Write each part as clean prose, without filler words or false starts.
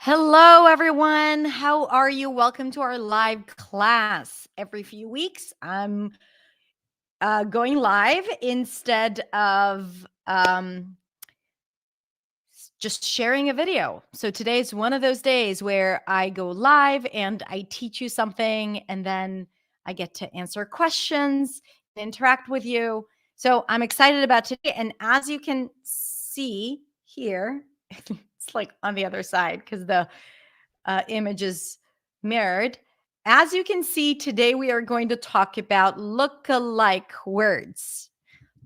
Hello, everyone. How are you? Welcome to our live class. Every few weeks, I'm going live instead of just sharing a video. So today is one of those days where I go live and I teach you something, and then I get to answer questions, interact with you. So I'm excited about today. And as you can see here, it's like on the other side because the image is mirrored. As you can see, today we are going to talk about lookalike words.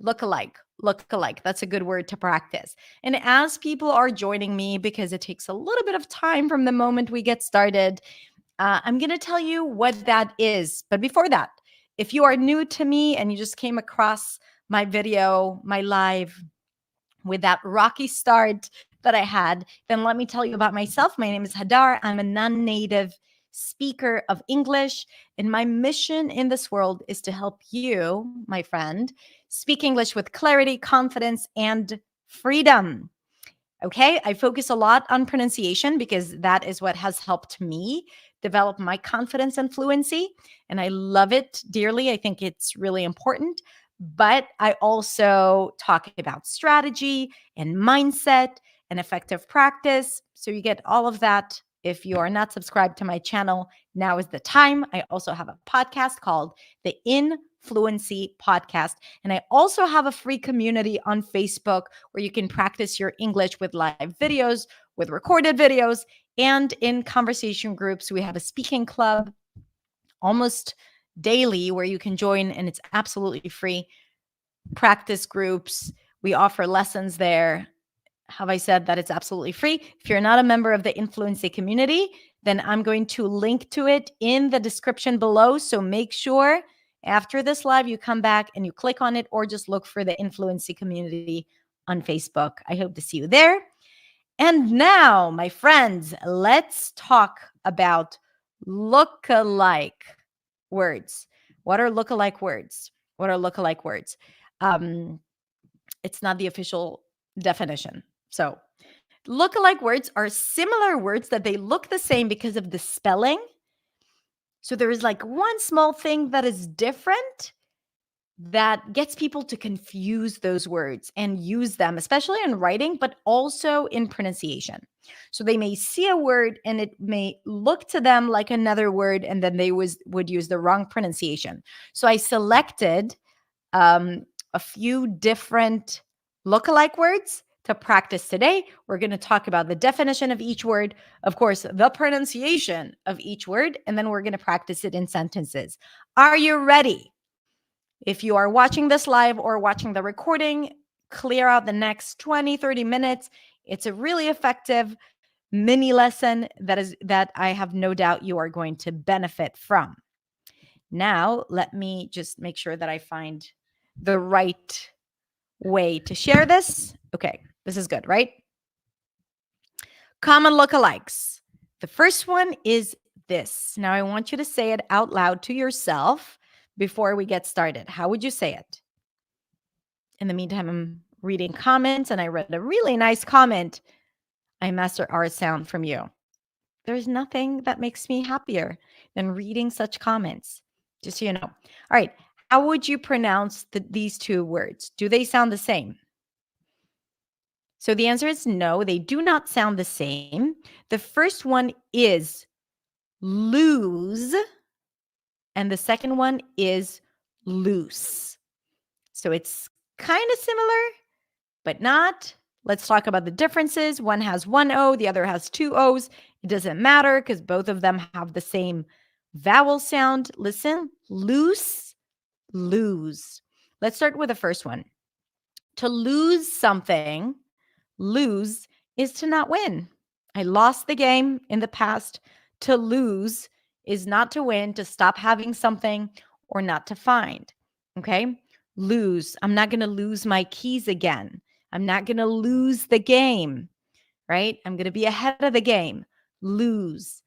Lookalike. That's a good word to practice. And as people are joining me, because it takes a little bit of time from the moment we get started, I'm going to tell you what that is. But before that, if you are new to me and you just came across my video, my live with that rocky start that I had, then let me tell you about myself. My name is Hadar. I'm a non-native speaker of English, and my mission in this world is to help you, my friend, speak English with clarity, confidence, and freedom. Okay, I focus a lot on pronunciation because that is what has helped me develop my confidence and fluency. And I love it dearly. I think it's really important. But I also talk about strategy and mindset and effective practice. So you get all of that. If you are not subscribed to my channel, now is the time. I also have a podcast called the Influency Podcast. And I also have a free community on Facebook where you can practice your English with live videos, with recorded videos, and in conversation groups. We have a speaking club almost daily where you can join, and it's absolutely free. Practice groups. We offer lessons there. Have I said that it's absolutely free? If you're not a member of the Influency community, then I'm going to link to it in the description below. So make sure after this live, you come back and you click on it, or just look for the Influency community on Facebook. I hope to see you there. And now, my friends, let's talk about lookalike words. What are lookalike words? What are lookalike words? It's not the official definition. So, lookalike words are similar words that they look the same because of the spelling. So, there is like one small thing that is different that gets people to confuse those words and use them, especially in writing, but also in pronunciation. So they may see a word and it may look to them like another word, and then they would use the wrong pronunciation. So I selected a few different lookalike words to practice today. We're going to talk about the definition of each word, of course, the pronunciation of each word, and then we're going to practice it in sentences. Are you ready? If you are watching this live or watching the recording, clear out the next 20, 30 minutes. It's a really effective mini lesson that I have no doubt you are going to benefit from. Now, let me just make sure that I find the right way to share this. Okay, this is good, right? Common lookalikes. The first one is this. Now, I want you to say it out loud to yourself before we get started. How would you say it? In the meantime, I'm reading comments, and I read a really nice comment. I master our sound from you. There's nothing that makes me happier than reading such comments, just so you know. All right. How would you pronounce these two words? Do they sound the same? So the answer is no, they do not sound the same. The first one is lose, and the second one is loose. So it's kind of similar, but not. Let's talk about the differences. One has one O, the other has two O's. It doesn't matter because both of them have the same vowel sound. Listen, loose, lose. Let's start with the first one. To lose something, lose is to not win. I lost the game in the past. To lose is not to win, to stop having something, or not to find. Okay? Lose. I'm not going to lose my keys again. I'm not going to lose the game, right? I'm going to be ahead of the game. Lose.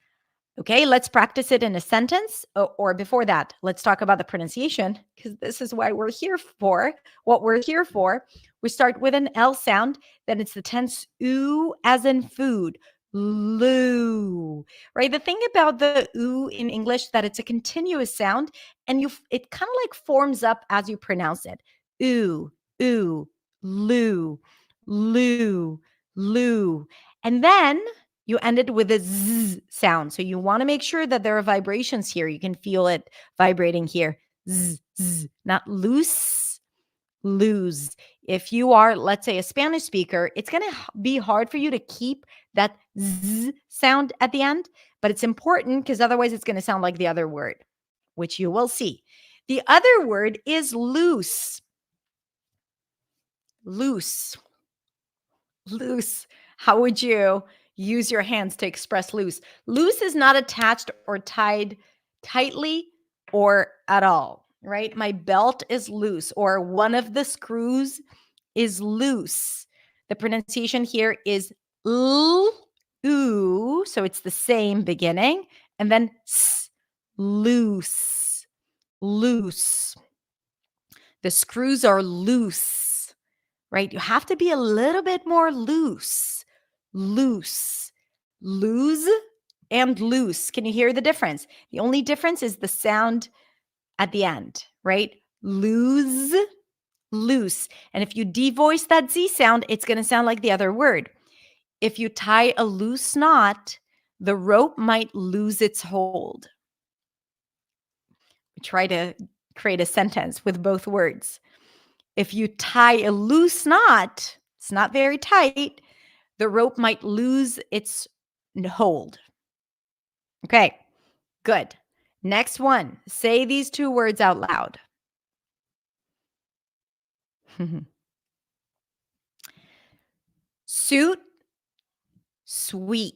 Okay, let's practice it in a sentence. Or before that, let's talk about the pronunciation, because this is why we're here for, what we're here for. We start with an L sound, then it's the tense oo as in food. loo, right? The thing about the oo in English that it's a continuous sound and it kind of like forms up as you pronounce it. Ooh, ooh, loo, loo, loo. And then you end it with a z sound. So you want to make sure that there are vibrations here. You can feel it vibrating here. Z, z, not loose, lose. If you are, let's say, a Spanish speaker, it's going to be hard for you to keep that z sound at the end, but it's important because otherwise it's going to sound like the other word, which you will see. The other word is loose. Loose. Loose. How would you use your hands to express loose? Loose is not attached or tied tightly or at all, right? My belt is loose, or one of the screws is loose. The pronunciation here is l, oo, so it's the same beginning, and then s, loose, loose. The screws are loose, right? You have to be a little bit more loose, loose, lose and loose. Can you hear the difference? The only difference is the sound at the end, right? Lose, loose. And if you devoice that Z sound, it's going to sound like the other word. If you tie a loose knot, the rope might lose its hold. Try to create a sentence with both words. If you tie a loose knot, it's not very tight, the rope might lose its hold. Okay, good. Next one. Say these two words out loud. Suit, sweet.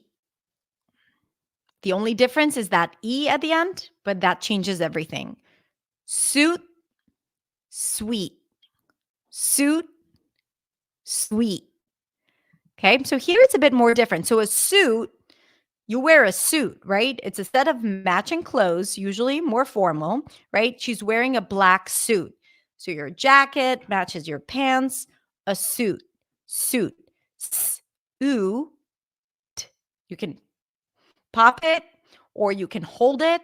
The only difference is that E at the end, but that changes everything. Suit, sweet. Suit, sweet. Okay, so here it's a bit more different. So a suit, you wear a suit, right? It's a set of matching clothes, usually more formal, right? She's wearing a black suit. So your jacket matches your pants, a suit, suit. S-oo, you can pop it or you can hold it.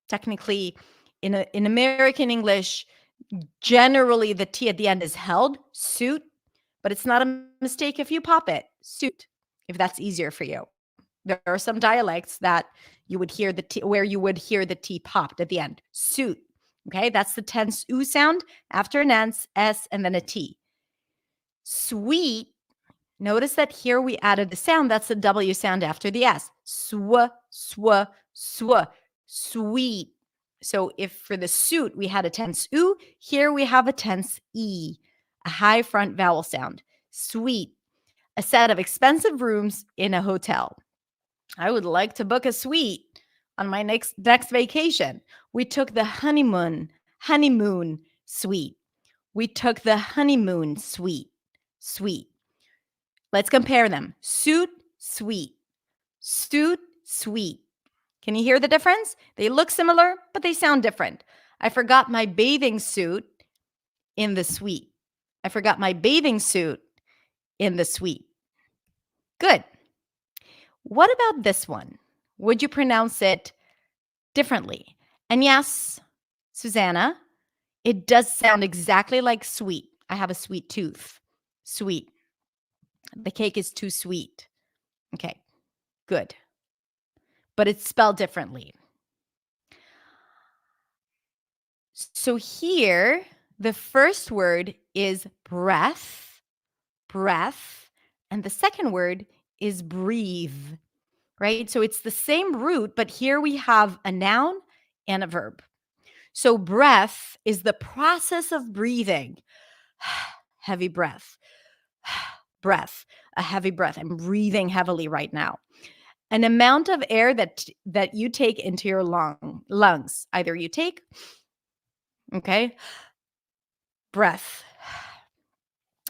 Technically, in American English, generally the T at the end is held, suit, but it's not a mistake if you pop it, suit, if that's easier for you. There are some dialects that you would hear the T, where you would hear the T popped at the end, suit. Okay, that's the tense oo sound after an S, and then a T. Sweet. Notice that here we added a sound. That's the W sound after the S. Sw, sw, sw, sweet. So if for the suit we had a tense oo, here we have a tense E, a high front vowel sound. Sweet. A set of expensive rooms in a hotel. I would like to book a suite on my next vacation. We took the honeymoon suite. We took the honeymoon suite. Let's compare them. Suit, sweet. Suit, sweet. Can you hear the difference? They look similar, but they sound different. I forgot my bathing suit in the suite. I forgot my bathing suit in the suite. Good. What about this one? Would you pronounce it differently? And yes, Susanna, it does sound exactly like sweet. I have a sweet tooth. Sweet. The cake is too sweet. Okay, good. But it's spelled differently. So here, the first word is breath, breath, and the second word is breathe, right? So it's the same root, but here we have a noun and a verb. So breath is the process of breathing. Heavy breath, breath, a heavy breath. I'm breathing heavily right now. An amount of air that you take into your lungs. Either you take, okay, breath.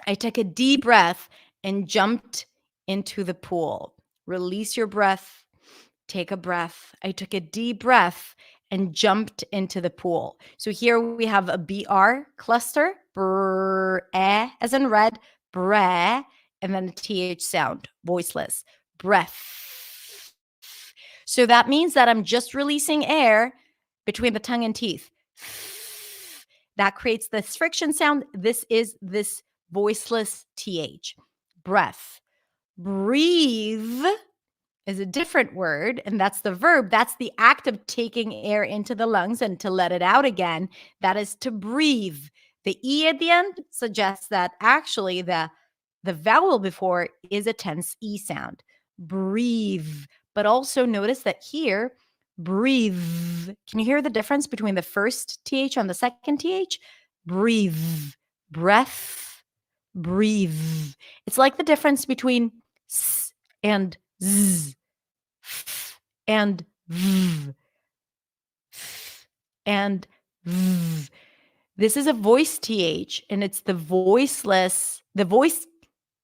I took a deep breath and jumped into the pool. Release your breath. Take a breath. I took a deep breath and jumped into the pool. So here we have a BR cluster, brr, as in red, breh, and then a TH sound, voiceless, breath. So that means that I'm just releasing air between the tongue and teeth. That creates this friction sound. This is this voiceless TH. Breath. Breathe is a different word, and that's the verb. That's the act of taking air into the lungs and to let it out again. That is to breathe. The E at the end suggests that actually the vowel before is a tense E sound. Breathe. But also notice that here, breathe. Can you hear the difference between the first TH and the second TH? Breathe. Breath. Breathe. It's like the difference between S and Z, F and V, F and V. This is a voice TH, and it's the voice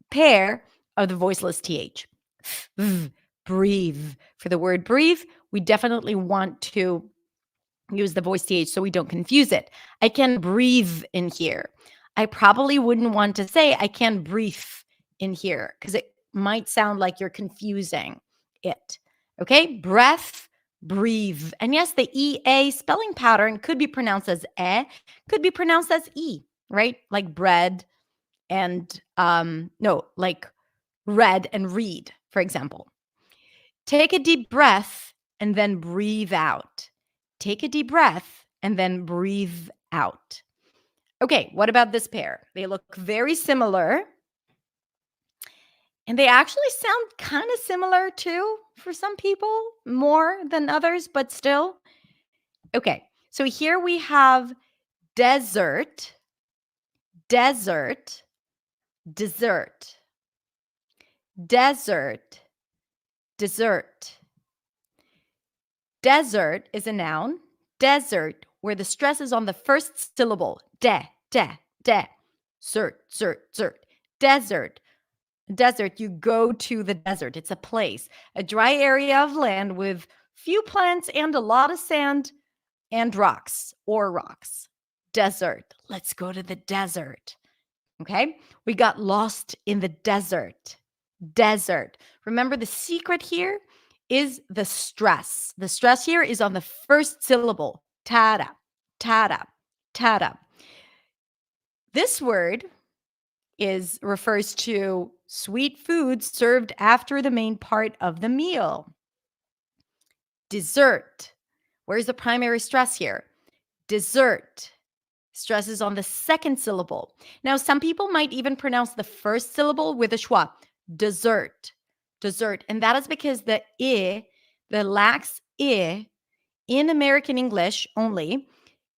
pair of the voiceless TH. Breathe. For the word breathe, we definitely want to use the voice TH so we don't confuse it. I can breathe in here. I probably wouldn't want to say I can breathe in here because it might sound like you're confusing it. Okay, breath, breathe. And yes, the EA spelling pattern could be pronounced as could be pronounced as E, right? Like bread and no, like read and read, for example. Take a deep breath and then breathe out. Take a deep breath and then breathe out. Okay, what about this pair? They look very similar. And they actually sound kind of similar too for some people, more than others, but still. Okay, so here we have desert, desert, dessert, desert, dessert. Desert is a noun. Desert, where the stress is on the first syllable. De. Zert, zert, zert. Desert. Desert, you go to the desert. It's a place, a dry area of land with few plants and a lot of sand and rocks or rocks. Desert. Let's go to the desert. Okay. We got lost in the desert. Desert. Remember, the secret here is the stress. The stress here is on the first syllable. Tada, tada, tada. This word refers to sweet food served after the main part of the meal. Dessert. Where's the primary stress here? Dessert. Stress is on the second syllable. Now, some people might even pronounce the first syllable with a schwa. Dessert. Dessert. And that is because the I, the lax I, in American English only,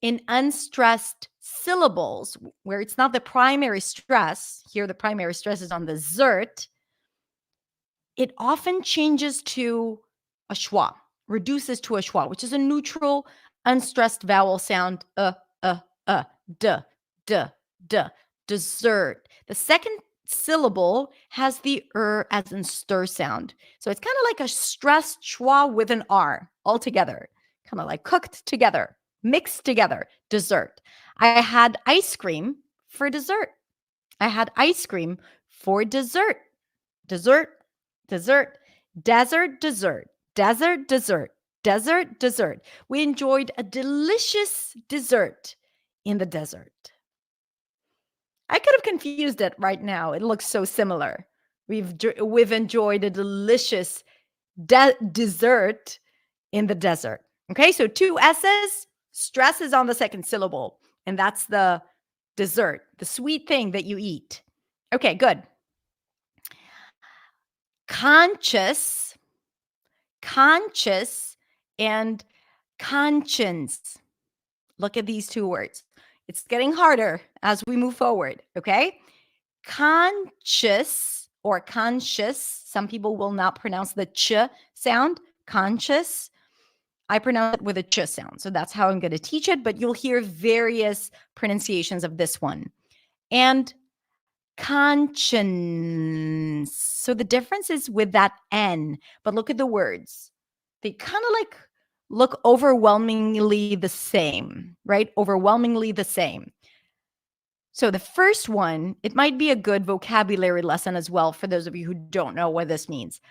in unstressed syllables, where it's not the primary stress, here the primary stress is on the zert, it often changes to a schwa, reduces to a schwa, which is a neutral, unstressed vowel sound, d, dessert. The second syllable has the as in stir sound. So it's kind of like a stressed schwa with an R altogether, kind of like cooked together, mixed together, dessert. I had ice cream for dessert. I had ice cream for dessert. Dessert, dessert, desert, dessert, desert, dessert, desert, dessert. We enjoyed a delicious dessert in the desert. I could have confused it right now. It looks so similar. We've enjoyed a delicious dessert in the desert. Okay, so two S's, stress is on the second syllable, and that's the dessert, the sweet thing that you eat. Okay, good. Conscious, conscious, and conscience. Look at these two words. It's getting harder as we move forward, okay? Conscious or conscious. Some people will not pronounce the ch sound, conscious. I pronounce it with a ch sound. So that's how I'm going to teach it, but you'll hear various pronunciations of this one. And conscience. So the difference is with that N, but look at the words. They kind of like look overwhelmingly the same, right? Overwhelmingly the same. So the first one, it might be a good vocabulary lesson as well for those of you who don't know what this means.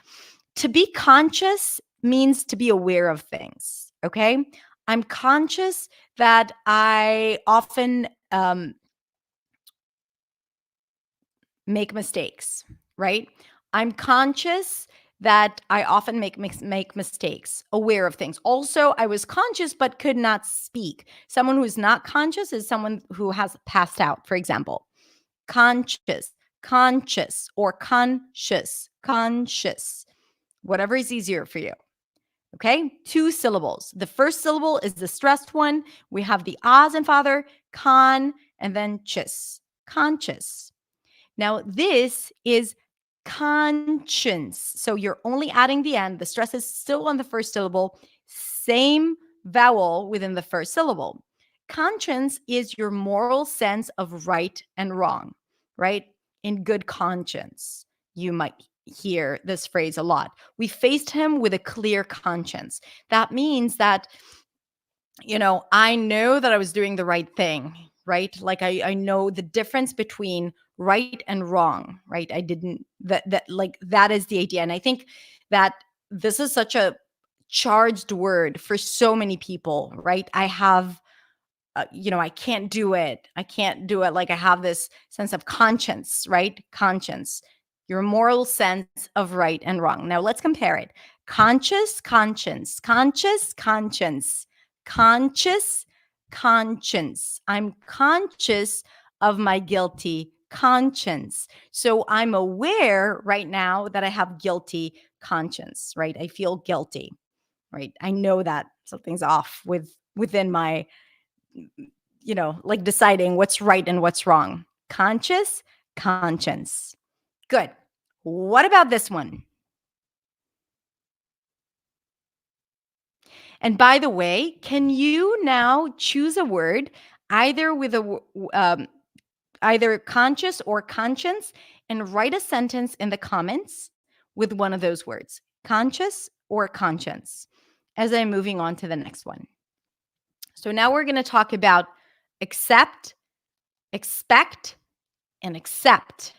To be conscious means to be aware of things. Okay. I'm conscious that I often make mistakes, right? I'm conscious that I often make mistakes, aware of things. Also, I was conscious but could not speak. Someone who's not conscious is someone who has passed out, for example. Conscious, conscious, or conscious, whatever is easier for you. Okay, 2 syllables. The first syllable is the stressed one. We have the ahs in father, con, and then chis, conscious. Now, this is conscience. So you're only adding the end. The stress is still on the first syllable, same vowel within the first syllable. Conscience is your moral sense of right and wrong, right? In good conscience. You might hear this phrase a lot. We faced him with a clear conscience. That means that I know that I was doing the right thing, right? Like I know the difference between right and wrong, right? I didn't that like that is the idea. And I think that this is such a charged word for so many people, right? I have I can't do it. I can't do it. Like I have this sense of conscience, right? Conscience, your moral sense of right and wrong. Now let's compare it. Conscious, conscience, conscious, conscience, conscious, conscience. I'm conscious of my guilty conscience. So I'm aware right now that I have guilty conscience, right? I feel guilty, right? I know that something's off within my like deciding what's right and what's wrong. Conscious, conscience. Good. What about this one? And by the way, can you now choose a word either with either conscious or conscience and write a sentence in the comments with one of those words, conscious or conscience, as I'm moving on to the next one. So now we're going to talk about accept, expect, and accept.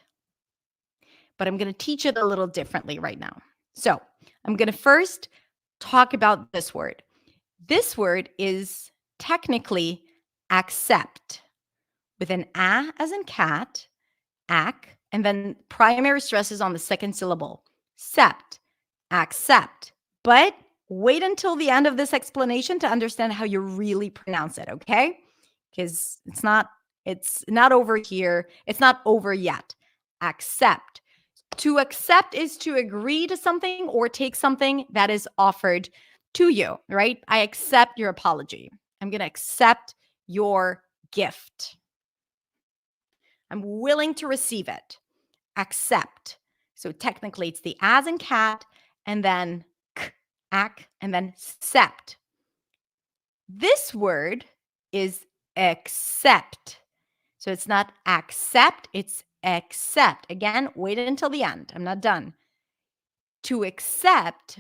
But I'm going to teach it a little differently right now. So I'm going to first talk about this word. This word is technically accept with an a as in cat, ac, and then primary stress is on the second syllable, sept, accept. But wait until the end of this explanation to understand how you really pronounce it, okay? Because it's not over here. It's not over yet. Accept. To accept is to agree to something or take something that is offered to you, right? I accept your apology. I'm going to accept your gift. I'm willing to receive it. Accept. So technically it's the as in cat and then k, ac, and then sept. This word is accept. So it's not accept, it's accept. Again, wait until the end. I'm not done. To accept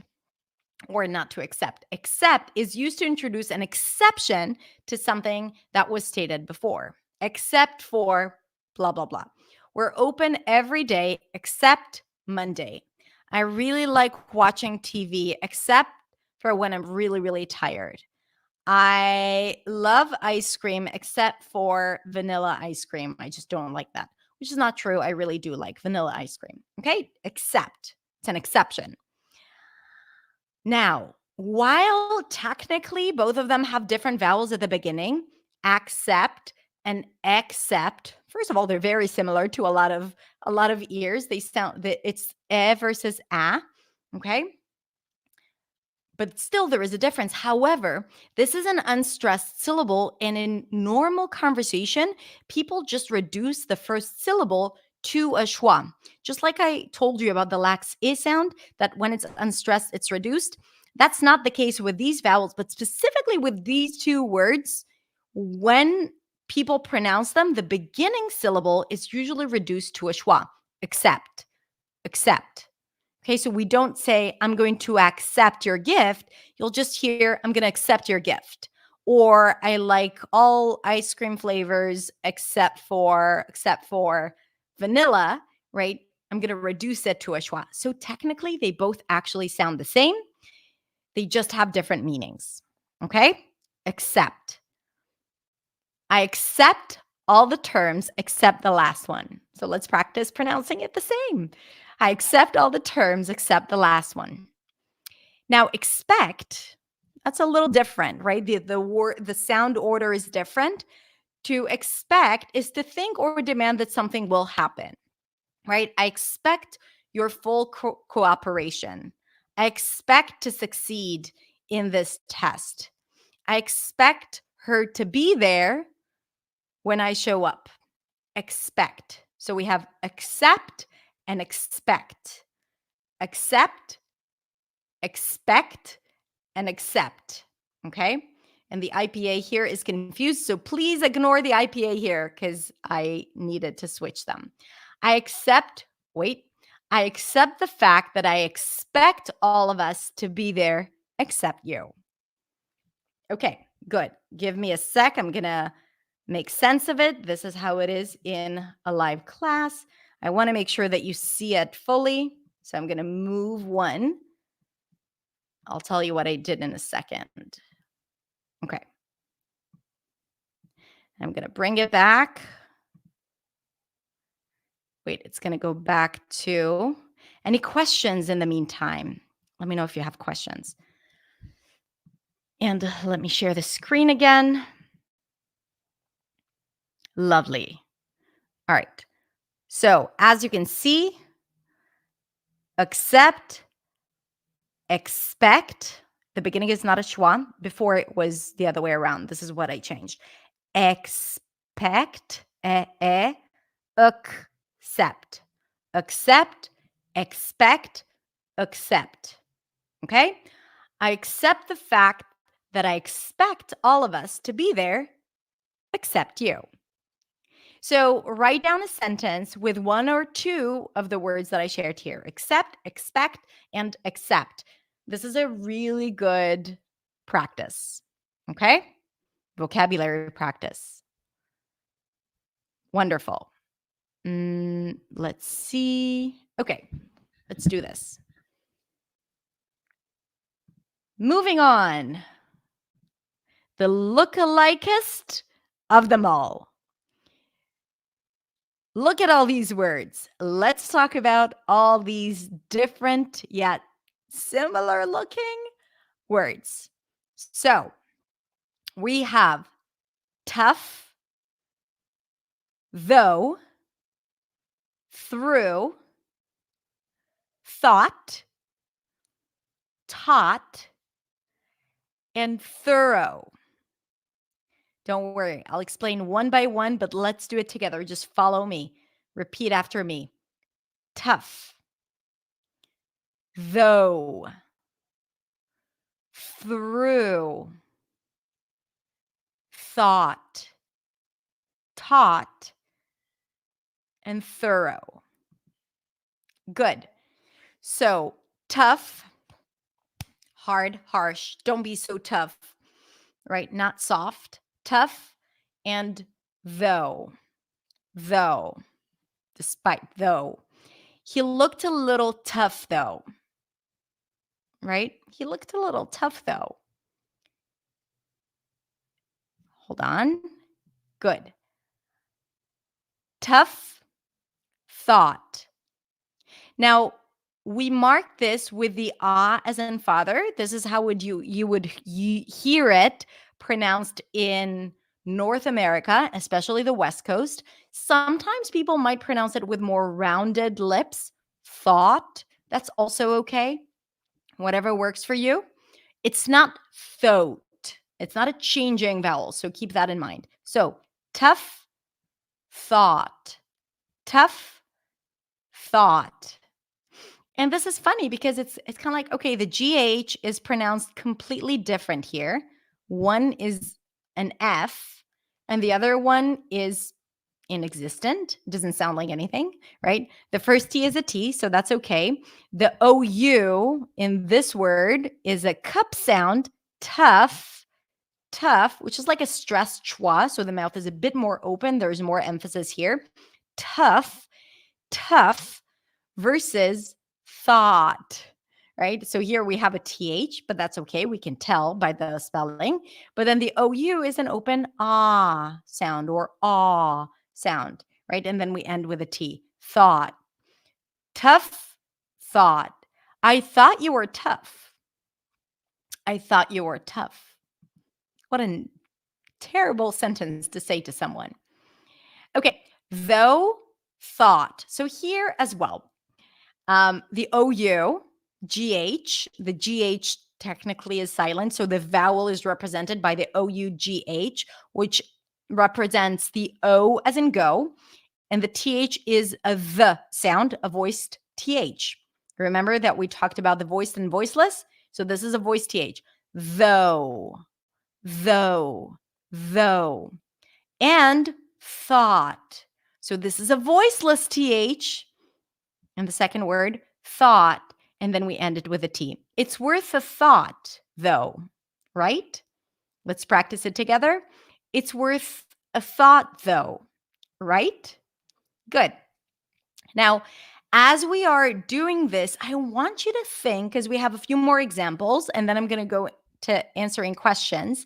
or not to accept. Accept is used to introduce an exception to something that was stated before, except for blah, blah, blah. We're open every day except Monday. I really like watching TV except for when I'm really, really tired. I love ice cream except for vanilla ice cream. I just don't like that, which is not true. I really do like vanilla ice cream. Okay. Except it's an exception. Now, while technically both of them have different vowels at the beginning, accept and accept, first of all, they're very similar to a lot of ears. They sound that it's e versus a. Okay. But still there is a difference. However, this is an unstressed syllable, and in normal conversation, people just reduce the first syllable to a schwa. Just like I told you about the lax e sound, that when it's unstressed, it's reduced. That's not the case with these vowels, but specifically with these two words, when people pronounce them, the beginning syllable is usually reduced to a schwa. Accept, accept. Okay, so we don't say, I'm going to accept your gift. You'll just hear, I'm going to accept your gift. Or I like all ice cream flavors except for vanilla, right? I'm going to reduce it to a schwa. So technically, they both actually sound the same. They just have different meanings. Okay? Accept. I accept all the terms except the last one. So let's practice pronouncing it the same. I accept all the terms except the last one. Now, expect, that's a little different, right? The sound order is different. To expect is to think or demand that something will happen, right? I expect your full cooperation. I expect to succeed in this test. I expect her to be there when I show up. Expect. So we have accept and expect. Accept, expect, and accept. Okay. And the IPA here is confused. So please ignore the IPA here because I needed to switch them. I accept, wait, I accept the fact that I expect all of us to be there except you. Okay, good. Give me a sec. I'm going to make sense of it. This is how it is in a live class. I want to make sure that you see it fully. So I'm going to move one. I'll tell you what I did in a second. Okay. I'm going to bring it back. Wait, it's going to go back to any questions in the meantime. Let me know if you have questions. And let me share the screen again. Lovely. All right. So as you can see, accept, expect. The beginning is not a schwa. Before it was the other way around. This is what I changed. Expect, accept. Accept, expect, accept. Okay? I accept the fact that I expect all of us to be there except you. So write down a sentence with one or two of the words that I shared here. Accept, expect, and accept. This is a really good practice. Okay? Vocabulary practice. Wonderful. Let's see. Okay, let's do this. Moving on. The lookalikest of them all. Look at all these words. Let's talk about all these different yet similar looking words. So we have tough, though, through, thought, taught, and thorough. Don't worry, I'll explain one by one, but let's do it together. Just follow me. Repeat after me. Tough, though, through, thought, taught, and thorough. Good. So tough, hard, harsh. Don't be so tough, right? Not soft. Tough and though, despite though. He looked a little tough though, right? He looked a little tough though. Hold on. Good. Tough thought. Now, we mark this with the ah as in father. This is how you would hear it pronounced in North America, especially the West Coast. Sometimes people might pronounce it with more rounded lips. Thought. That's also okay. Whatever works for you. It's not thought. It's not a changing vowel, so keep that in mind. So, tough thought. Tough thought. And this is funny because it's kind of like, okay, the GH is pronounced completely different here. One is an F and the other one is inexistent. Doesn't sound like anything, right? The first T is a T, so that's okay. The OU in this word is a cup sound, tough, which is like a stressed schwa. So the mouth is a bit more open. There's more emphasis here. Tough versus thought, right? So here we have a TH, but that's okay. We can tell by the spelling. But then the OU is an open ah sound or aw sound, right? And then we end with a T. Thought. Tough thought. I thought you were tough. I thought you were tough. What a terrible sentence to say to someone. Okay, though, thought. So here as well, the OU, GH, the GH technically is silent. So the vowel is represented by the OUGH, which represents the O as in go. And the TH is a the sound, a voiced TH. Remember that we talked about the voiced and voiceless? So this is a voiced TH. Though, though, though. And thought. So this is a voiceless TH. And the second word, thought. And then we end it with a T. It's worth a thought, though, right? Let's practice it together. It's worth a thought, though, right? Good. Now, as we are doing this, I want you to think, because we have a few more examples, and then I'm going to go to answering questions.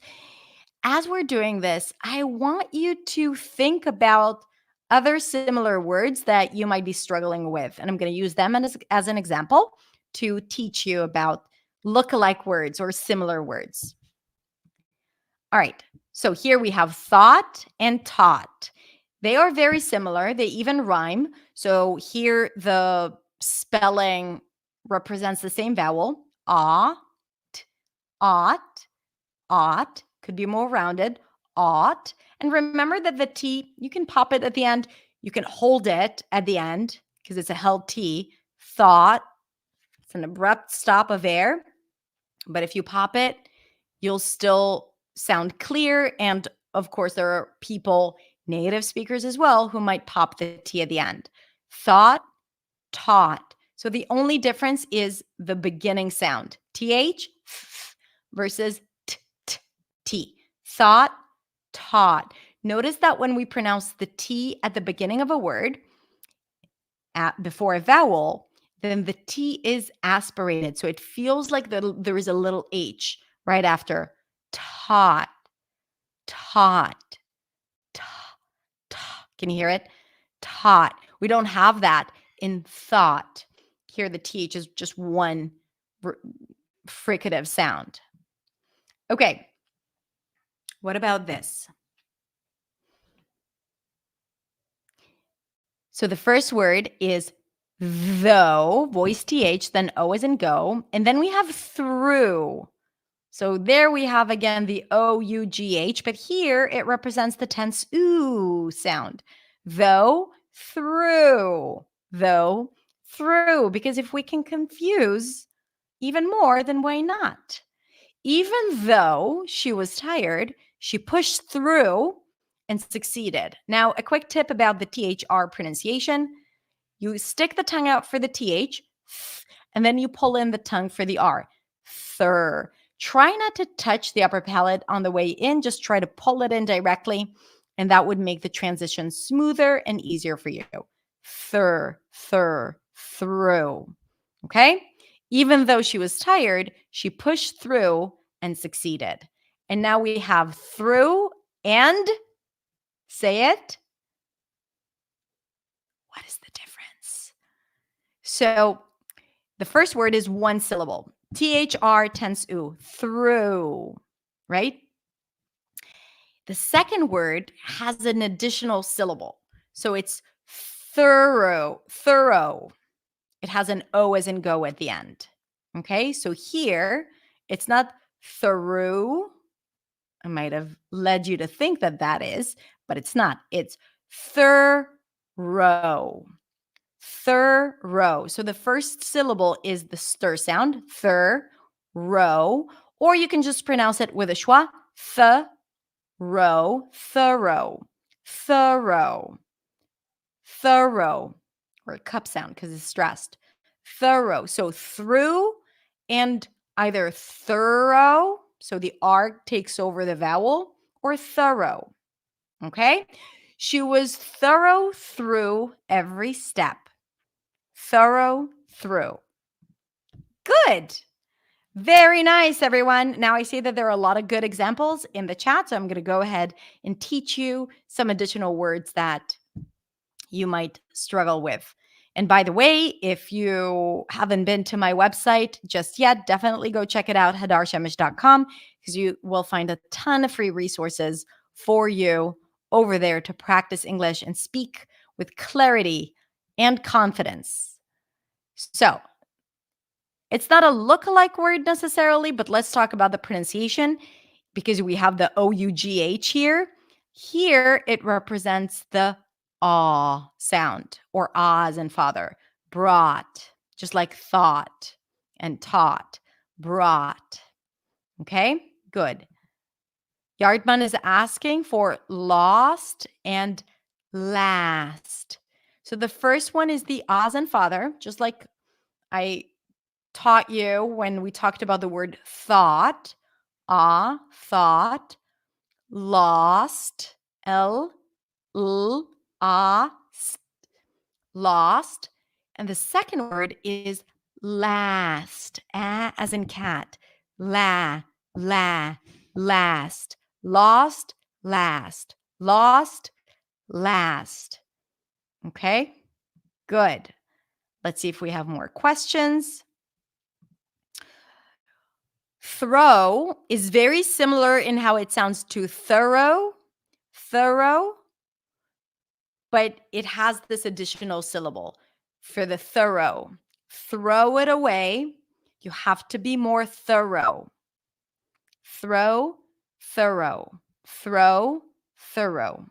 As we're doing this, I want you to think about other similar words that you might be struggling with. And I'm going to use them as an example to teach you about lookalike words or similar words. All right. So here we have thought and taught. They are very similar. They even rhyme. So here the spelling represents the same vowel. Ought, ought, ought. Could be more rounded. Ought. And remember that the T, you can pop it at the end. You can hold it at the end because it's a held T. Thought. It's an abrupt stop of air. But if you pop it, you'll still sound clear. And of course, there are people, native speakers as well, who might pop the T at the end. Thought, taught. So the only difference is the beginning sound. TH versus T. Thought, taught. Notice that when we pronounce the T at the beginning of a word, before a vowel, then the T is aspirated. So it feels like there is a little H right after taught, taught, Can you hear it? Taught. We don't have that in thought. Here, the TH is just one fricative sound. Okay. What about this? So the first word is though, voice TH, then O as in go. And then we have through. So there we have again the OUGH, but here it represents the tense OO sound. Though, through. Though, through. Because if we can confuse even more, then why not? Even though she was tired, she pushed through and succeeded. Now, a quick tip about the THR pronunciation. You stick the tongue out for the TH, and then you pull in the tongue for the R. Thur. Try not to touch the upper palate on the way in. Just try to pull it in directly, and that would make the transition smoother and easier for you. Thur, thur, through. Okay? Even though she was tired, she pushed through and succeeded. And now we have through and, say it. What is the difference? So the first word is one syllable. THR tense U, through, right? The second word has an additional syllable. So it's thorough, thorough. It has an O as in go at the end. Okay, so here it's not through. I might have led you to think that that is, but it's not. It's thorough. Thorough. So the first syllable is the stir sound, thorough, or you can just pronounce it with a schwa, thorough, thorough, thorough, thorough, or a cup sound because it's stressed. Thorough. So through and either thorough, so the R takes over the vowel, or thorough. Okay? She was thorough through every step. Thorough through. Good. Very nice, everyone. Now I see that there are a lot of good examples in the chat, so I'm going to go ahead and teach you some additional words that you might struggle with. And by the way, if you haven't been to my website just yet, definitely go check it out, hadarshemish.com, because you will find a ton of free resources for you over there to practice English and speak with clarity and confidence. So it's not a lookalike word necessarily, but let's talk about the pronunciation because we have the OUGH here. Here it represents the aw sound, or ah as in father. Brought, just like thought and taught. Brought. Okay, good. Yardman is asking for lost and last. So the first one is the ahs and father, just like I taught you when we talked about the word thought. Ah, thought. Lost, L, L, ah, lost. And the second word is last, as in cat. La, last. Lost, last. Lost, last. Okay, good. Let's see if we have more questions. Throw is very similar in how it sounds to thorough, but it has this additional syllable for the thorough. Throw it away. You have to be more thorough. Throw, thorough. Throw, thorough.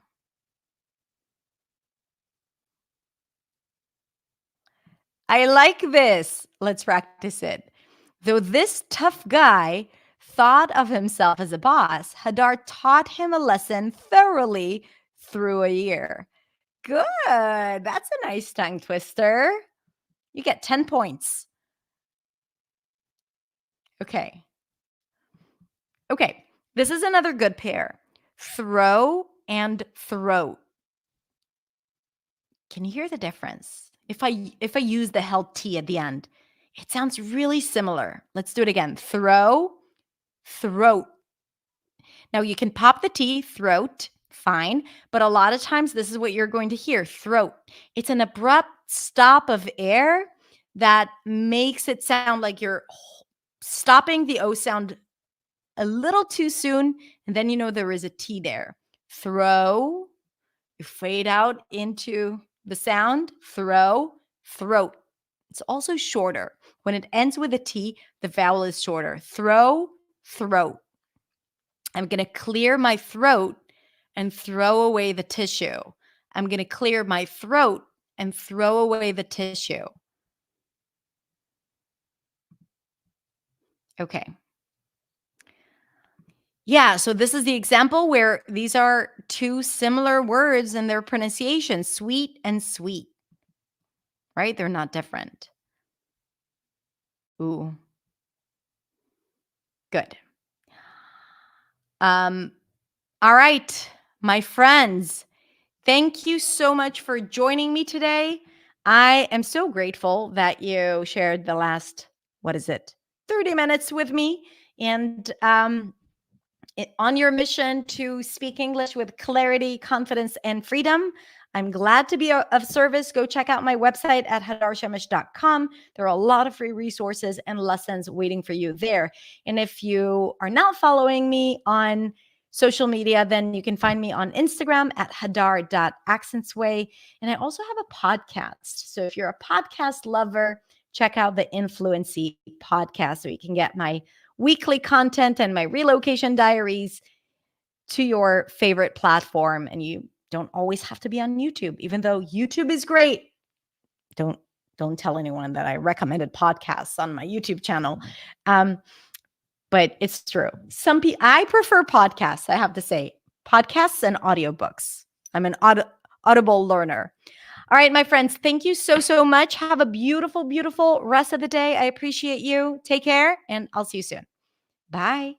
I like this. Let's practice it. Though this tough guy thought of himself as a boss, Hadar taught him a lesson thoroughly through a year. Good. That's a nice tongue twister. You get 10 points. Okay. Okay. This is another good pair. Throw and throat. Can you hear the difference? If I use the held T at the end, it sounds really similar. Let's do it again. Throw, throat. Now you can pop the T, throat, fine. But a lot of times this is what you're going to hear, throat. It's an abrupt stop of air that makes it sound like you're stopping the O sound a little too soon. And then you know there is a T there. Throw, you fade out into the sound, throw, throat. It's also shorter. When it ends with a T, the vowel is shorter. Throw, throat. I'm going to clear my throat and throw away the tissue. I'm going to clear my throat and throw away the tissue. Okay. Yeah, so this is the example where these are two similar words in their pronunciation, sweet and sweet, right? They're not different. Ooh. Good. All right, my friends, thank you so much for joining me today. I am so grateful that you shared the last, 30 minutes with me. And on your mission to speak English with clarity, confidence, and freedom. I'm glad to be of service. Go check out my website at hadarshemish.com. There are a lot of free resources and lessons waiting for you there. And if you are not following me on social media, then you can find me on Instagram at hadar.accentsway. And I also have a podcast. So if you're a podcast lover, check out the Influency podcast so you can get my weekly content and my relocation diaries to your favorite platform. And you don't always have to be on YouTube, even though YouTube is great. Don't tell anyone that I recommended podcasts on my YouTube channel. But it's true. I prefer podcasts, I have to say. Podcasts and audiobooks. I'm an audible learner. All right, my friends, thank you so much. Have a beautiful, beautiful rest of the day. I appreciate you. Take care, and I'll see you soon. Bye.